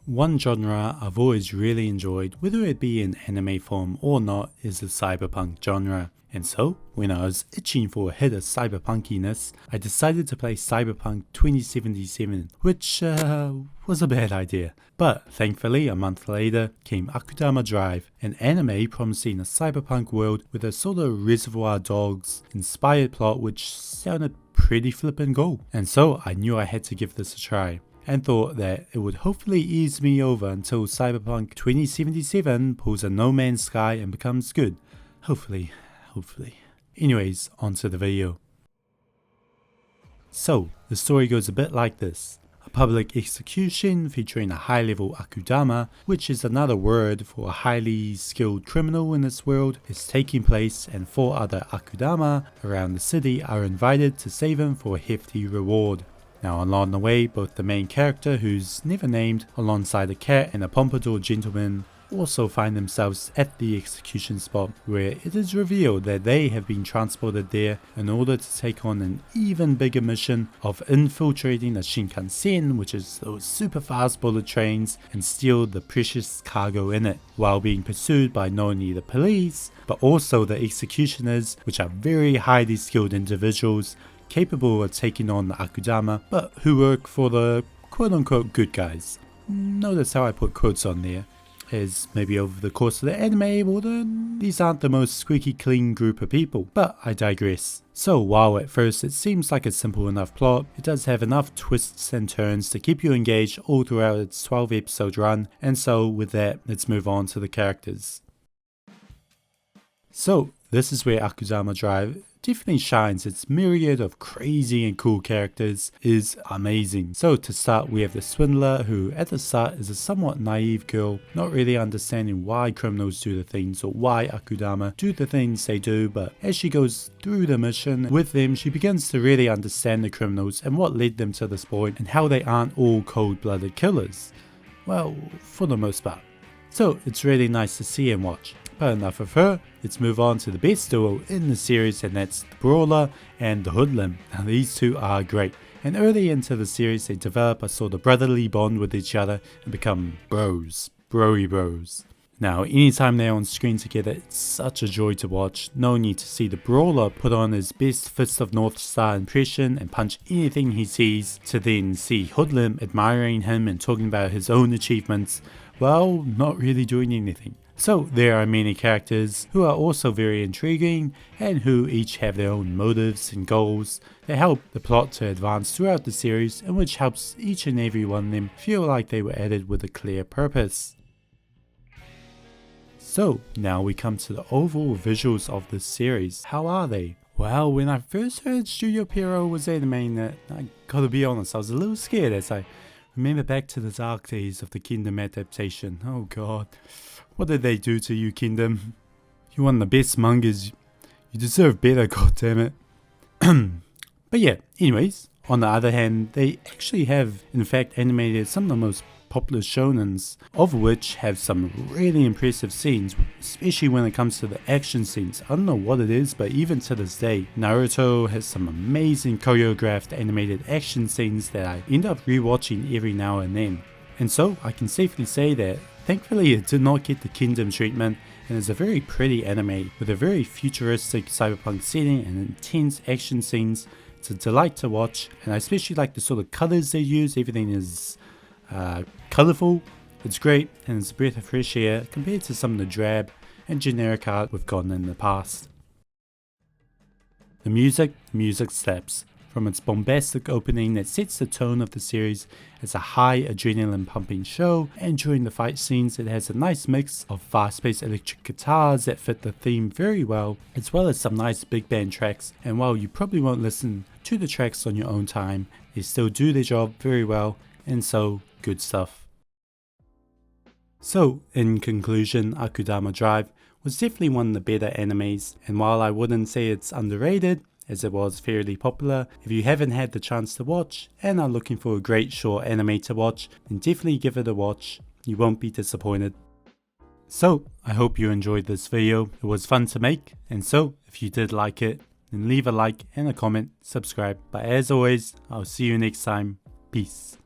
One genre I've always really enjoyed, whether it be in anime form or not, is the cyberpunk genre. And so, when I was itching for a hit of cyberpunkiness, I decided to play Cyberpunk 2077, which was a bad idea. But thankfully, a month later came Akudama Drive, an anime promising a cyberpunk world with a sort of Reservoir Dogs inspired plot which sounded pretty flippin' cool. And so I knew I had to give this a try, and thought that it would hopefully ease me over until Cyberpunk 2077 pulls a No Man's Sky and becomes good. Hopefully. Anyways, on to the video. So, the story goes a bit like this. A public execution featuring a high-level Akudama, which is another word for a highly skilled criminal in this world, is taking place, and 4 other Akudama around the city are invited to save him for a hefty reward. Now along the way, both the main character, who's never named, alongside a cat and a pompadour gentleman, also find themselves at the execution spot, where it is revealed that they have been transported there in order to take on an even bigger mission of infiltrating the Shinkansen, which is those super fast bullet trains, and steal the precious cargo in it, while being pursued by not only the police, but also the executioners, which are very highly skilled individuals capable of taking on the Akudama, but who work for the quote-unquote good guys. Notice how I put quotes on there, as maybe over the course of the anime, these aren't the most squeaky clean group of people, but I digress. So while at first it seems like a simple enough plot, it does have enough twists and turns to keep you engaged all throughout its 12 episode run, and so with that, let's move on to the characters. So this is where Akudama Drive definitely shines. Its myriad of crazy and cool characters is amazing. So to start, we have the swindler, who at the start is a somewhat naive girl, not really understanding why criminals do the things or why Akudama do the things they do, but as she goes through the mission with them, she begins to really understand the criminals and what led them to this point, and how they aren't all cold-blooded killers. Well, for the most part. So it's really nice to see and watch. But enough of her, let's move on to the best duo in the series, and that's the Brawler and the Hoodlum. Now these two are great, and early into the series they develop a sort of brotherly bond with each other and become bros, broy bros. Now anytime they're on screen together, it's such a joy to watch. No need to see the Brawler put on his best Fist of North Star impression and punch anything he sees, to then see Hoodlum admiring him and talking about his own achievements, while not really doing anything. So there are many characters who are also very intriguing, and who each have their own motives and goals that help the plot to advance throughout the series, and which helps each and every one of them feel like they were added with a clear purpose. So now we come to the overall visuals of this series. How are they? Well, when I first heard Studio Pierrot was animating it, I gotta be honest, I was a little scared as I remember back to the dark days of the Kingdom adaptation. Oh god. What did they do to you, Kingdom? You're one of the best mangas. You deserve better, goddammit. But yeah, anyways, on the other hand, they actually have in fact animated some of the most popular shonens, of which have some really impressive scenes, especially when it comes to the action scenes. I don't know what it is, but even to this day, Naruto has some amazing choreographed animated action scenes that I end up rewatching every now and then. And so I can safely say that thankfully it did not get the Kingdom treatment, and is a very pretty anime with a very futuristic cyberpunk setting and intense action scenes. It's a delight to watch, and I especially like the sort of colours they use. Everything is colourful, it's great, and it's a breath of fresh air compared to some of the drab and generic art we've gotten in the past. The music slaps. From its bombastic opening that sets the tone of the series as a high adrenaline pumping show, and during the fight scenes it has a nice mix of fast-paced electric guitars that fit the theme very well, as well as some nice big band tracks, and while you probably won't listen to the tracks on your own time, they still do their job very well, and so good stuff. So in conclusion, Akudama Drive was definitely one of the better animes, and while I wouldn't say it's underrated, as it was fairly popular, if you haven't had the chance to watch and are looking for a great short anime to watch, then definitely give it a watch. You won't be disappointed. So I hope you enjoyed this video. It was fun to make, and so if you did like it, then leave a like and a comment, subscribe. But as always, I'll see you next time. Peace.